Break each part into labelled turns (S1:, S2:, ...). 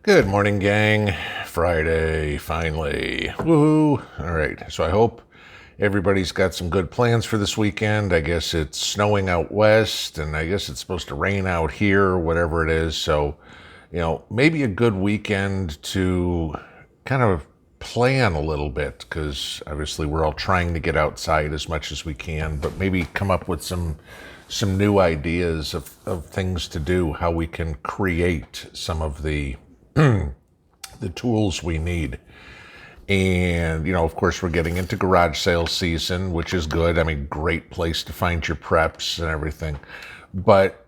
S1: Good morning, gang. Friday, finally. Woohoo. All right. So I hope everybody's got some good plans for this weekend. I guess it's snowing out west, and I guess it's supposed to rain out here, or whatever it is. So, maybe a good weekend to kind of plan a little bit, because obviously we're all trying to get outside as much as we can, but maybe come up with some new ideas of things to do, how we can create some of the tools we need. And, of course, we're getting into garage sale season, which is good. I mean, great place to find your preps and everything. But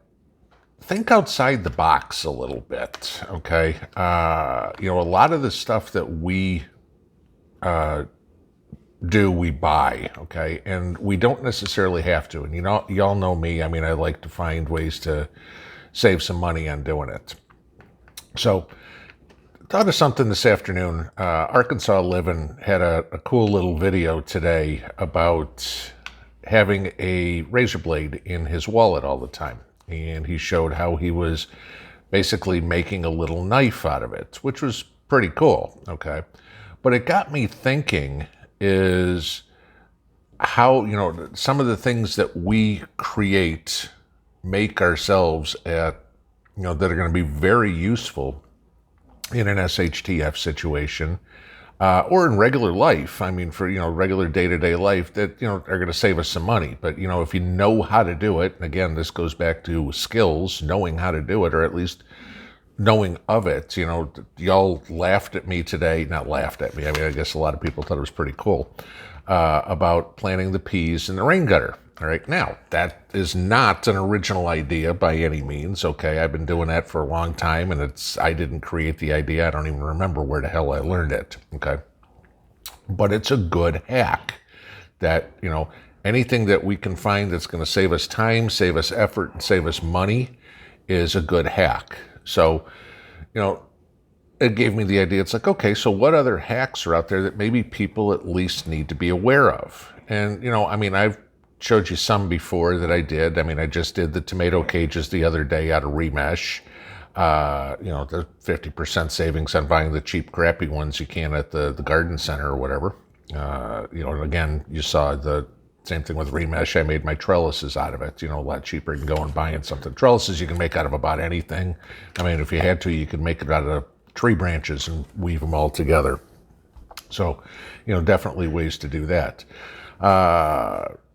S1: think outside the box a little bit, okay? A lot of the stuff that we we buy, okay? And we don't necessarily have to. And, y'all know me. I mean, I like to find ways to save some money on doing it. So, thought of something this afternoon. Arkansas Livin had a cool little video today about having a razor blade in his wallet all the time. And he showed how he was basically making a little knife out of it, which was pretty cool, okay? But it got me thinking is how, some of the things that we create, make ourselves that are going to be very useful in an SHTF situation, or in regular life. I mean, for, regular day-to-day life that, are going to save us some money. But, if you know how to do it, and again, this goes back to skills, knowing how to do it, or at least knowing of it. Y'all laughed at me today, not laughed at me, I mean, I guess a lot of people thought it was pretty cool, about planting the peas in the rain gutter. All right, now, that is not an original idea by any means, okay? I've been doing that for a long time, and I didn't create the idea. I don't even remember where the hell I learned it, okay? But it's a good hack that, anything that we can find that's going to save us time, save us effort, and save us money is a good hack. So, it gave me the idea. It's like, okay, so what other hacks are out there that maybe people at least need to be aware of? And, I've showed you some before that I did. I mean, I just did the tomato cages the other day out of remesh. The 50% savings on buying the cheap, crappy ones you can at the garden center or whatever. And again, you saw the same thing with remesh. I made my trellises out of it, a lot cheaper than going buying something. Trellises you can make out of about anything. I mean, if you had to, you could make it out of tree branches and weave them all together. So, definitely ways to do that.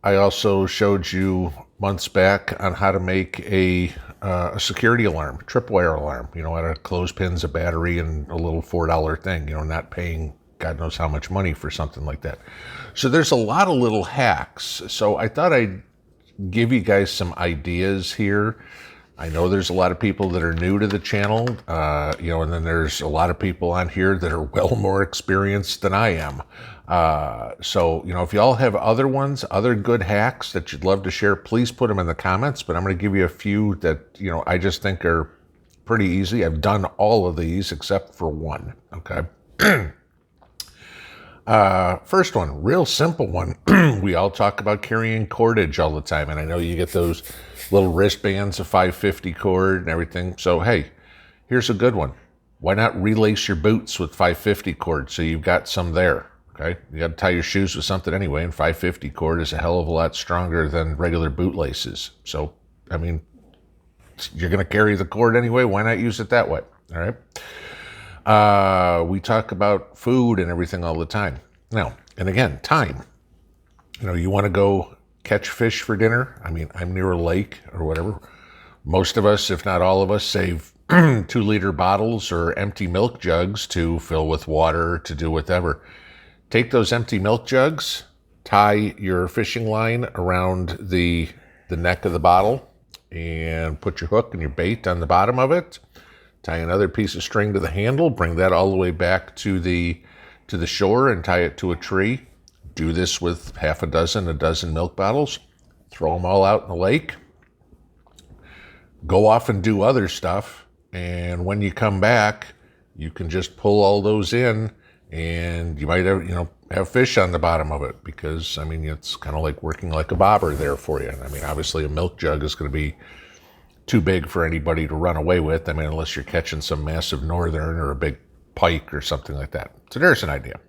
S1: I also showed you months back on how to make a security alarm, tripwire alarm, out of clothespins, a battery, and a little $4 thing, not paying God knows how much money for something like that. So there's a lot of little hacks. So I thought I'd give you guys some ideas here. I know there's a lot of people that are new to the channel, and then there's a lot of people on here that are well more experienced than I am. So, if y'all have other ones, other good hacks that you'd love to share, please put them in the comments. But I'm going to give you a few that, I just think are pretty easy. I've done all of these except for one, okay? First one, real simple one. We all talk about carrying cordage all the time, and I know you get those little wristbands of 550 cord and everything. So, hey, here's a good one. Why not relace your boots with 550 cord so you've got some there, okay? You got to tie your shoes with something anyway, and 550 cord is a hell of a lot stronger than regular boot laces. So, I mean, you're going to carry the cord anyway. Why not use it that way, all right? We talk about food and everything all the time. Now, and again, time. You want to go catch fish for dinner. I mean, I'm near a lake or whatever. Most of us, if not all of us, save 2-liter bottles or empty milk jugs to fill with water, to do whatever. Take those empty milk jugs, tie your fishing line around the neck of the bottle, and put your hook and your bait on the bottom of it. Tie another piece of string to the handle, bring that all the way back to the shore and tie it to a tree. Do this with a dozen milk bottles. Throw them all out in the lake. Go off and do other stuff. And when you come back, you can just pull all those in, and you might have fish on the bottom of it, because, it's kind of like working like a bobber there for you. I mean, obviously a milk jug is going to be too big for anybody to run away with. I mean, unless you're catching some massive northern or a big pike or something like that. So there's an idea.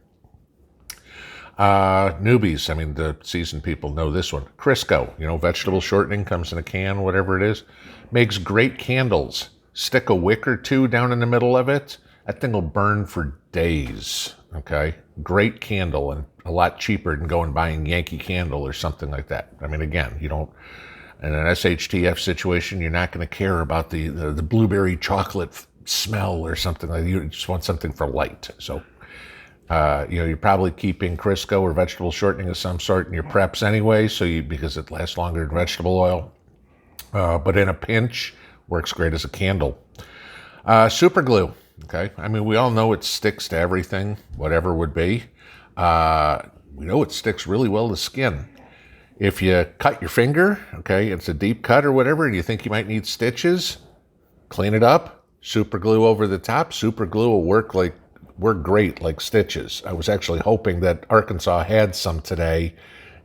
S1: Newbies, I mean, the seasoned people know this one. Crisco, vegetable shortening, comes in a can, whatever it is. Makes great candles. Stick a wick or two down in the middle of it. That thing will burn for days, okay? Great candle, and a lot cheaper than going buying Yankee Candle or something like that. I mean, again, in an SHTF situation, you're not going to care about the blueberry chocolate smell or something like that. You just want something for light. So, you're probably keeping Crisco or vegetable shortening of some sort in your preps anyway, because it lasts longer than vegetable oil. But in a pinch, works great as a candle. Super glue, okay? I mean, we all know it sticks to everything, whatever would be. We know it sticks really well to skin. If you cut your finger, okay, it's a deep cut or whatever, and you think you might need stitches, clean it up, super glue over the top. Super glue will work great like stitches. I was actually hoping that Arkansas had some today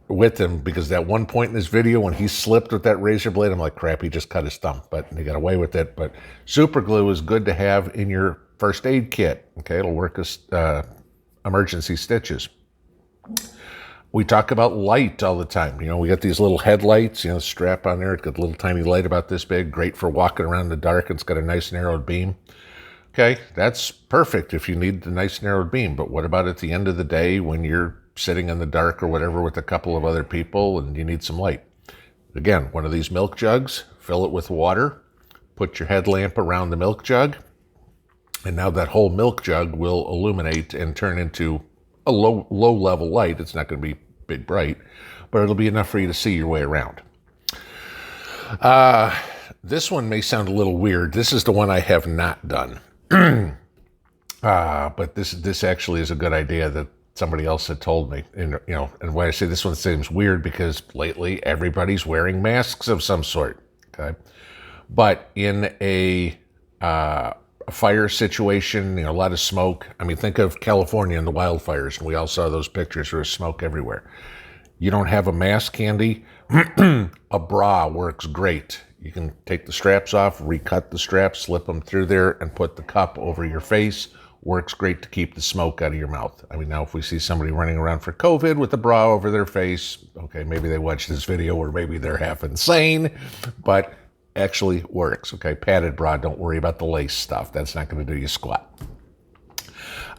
S1: with him, because at one point in this video when he slipped with that razor blade, I'm like, crap, he just cut his thumb, but he got away with it. But super glue is good to have in your first aid kit. Okay, it'll work as emergency stitches. We talk about light all the time. We got these little headlights, strap on there. It's got a little tiny light about this big, great for walking around in the dark. It's got a nice narrowed beam. Okay, that's perfect if you need the nice narrowed beam. But what about at the end of the day when you're sitting in the dark or whatever with a couple of other people and you need some light? Again, one of these milk jugs, fill it with water, put your headlamp around the milk jug, and now that whole milk jug will illuminate and turn into a low level light. It's not going to be big bright, but it'll be enough for you to see your way around. This one may sound a little weird. This is the one I have not done. But this actually is a good idea that somebody else had told me. And why I say this one seems weird, because lately everybody's wearing masks of some sort. Okay, but in a fire situation, a lot of smoke. I mean, think of California and the wildfires, and we all saw those pictures. There was smoke everywhere. You don't have a mask handy? A bra works great. You can take the straps off, recut the straps, slip them through there, and put the cup over your face. Works great to keep the smoke out of your mouth. I mean, now if we see somebody running around for COVID with a bra over their face, okay, maybe they watched this video, or maybe they're half insane, but actually works. Okay, padded bra, don't worry about the lace stuff. That's not going to do you squat.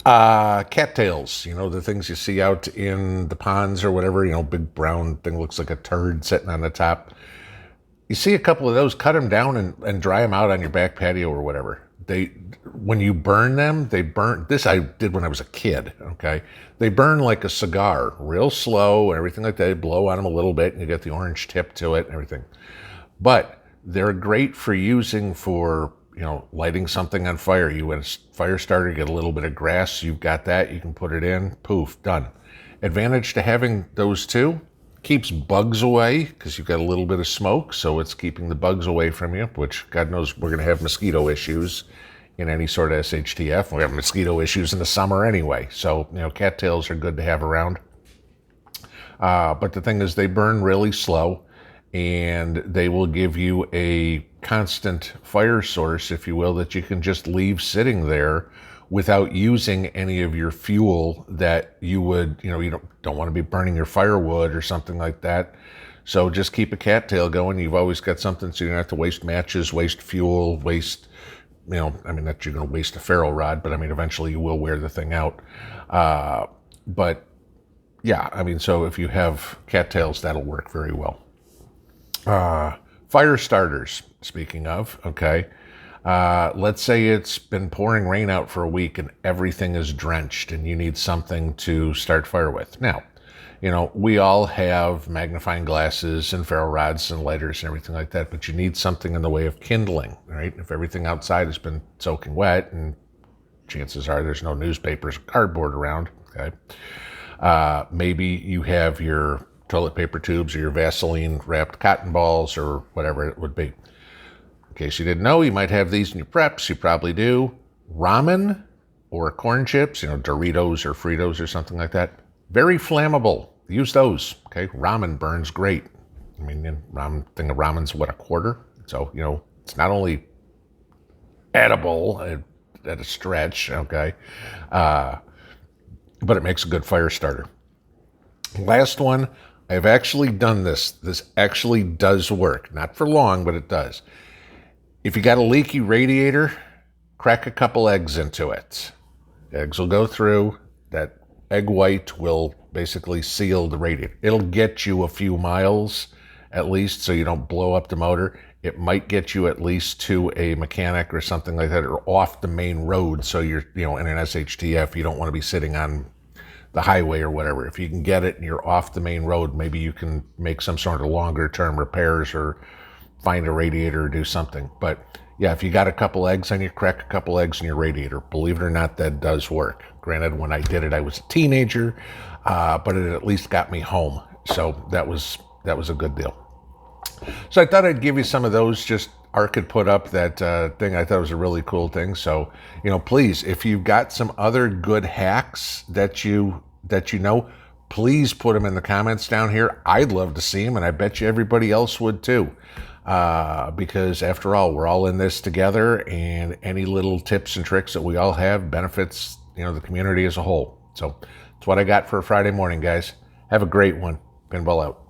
S1: Cattails, the things you see out in the ponds or whatever, big brown thing looks like a turd sitting on the top. You see a couple of those, cut them down and dry them out on your back patio or whatever. When you burn them, they burn. This I did when I was a kid, okay? They burn like a cigar, real slow and everything like that. You blow on them a little bit and you get the orange tip to it and everything. But they're great for using for, lighting something on fire. You want a fire starter, get a little bit of grass, you've got that, you can put it in, poof, done. Advantage to having those two, keeps bugs away, because you've got a little bit of smoke, so it's keeping the bugs away from you, which God knows we're going to have mosquito issues in any sort of SHTF. We have mosquito issues in the summer anyway, so cattails are good to have around. But the thing is, they burn really slow, and they will give you a constant fire source, if you will, that you can just leave sitting there without using any of your fuel that you would, you don't want to be burning your firewood or something like that. So just keep a cattail going. You've always got something, so you don't have to waste matches, waste fuel, waste, not you're going to waste a ferro rod, but eventually you will wear the thing out. But yeah, so if you have cattails, that'll work very well. Fire starters, speaking of, okay. Let's say it's been pouring rain out for a week and everything is drenched and you need something to start fire with. Now, we all have magnifying glasses and ferro rods and lighters and everything like that, but you need something in the way of kindling, right? If everything outside has been soaking wet, and chances are there's no newspapers or cardboard around, okay. Maybe you have your toilet paper tubes or your Vaseline wrapped cotton balls or whatever it would be. In case you didn't know, you might have these in your preps. You probably do. Ramen or corn chips, Doritos or Fritos or something like that. Very flammable. Use those, okay? Ramen burns great. Thing of ramen's what, a quarter? So, It's not only edible at a stretch, okay, but it makes a good fire starter. Last one, I've actually done this. This actually does work. Not for long, but it does. If you got a leaky radiator, crack a couple eggs into it. Eggs will go through. That egg white will basically seal the radiator. It'll get you a few miles at least so you don't blow up the motor. It might get you at least to a mechanic or something like that, or off the main road so you're, in an SHTF, you don't want to be sitting on the highway or whatever. If you can get it and you're off the main road, maybe you can make some sort of longer term repairs or find a radiator or do something. But yeah, if you got a couple eggs on you, crack a couple eggs in your radiator. Believe it or not, that does work. Granted, when I did it, I was a teenager, but it at least got me home. So that was a good deal. So I thought I'd give you some of those. Just Ark had put up that thing. I thought it was a really cool thing. So, please, if you've got some other good hacks that you know, please put them in the comments down here. I'd love to see them, and I bet you everybody else would too. Because after all, we're all in this together, and any little tips and tricks that we all have benefits, the community as a whole. So that's what I got for a Friday morning, guys. Have a great one. Pinball out.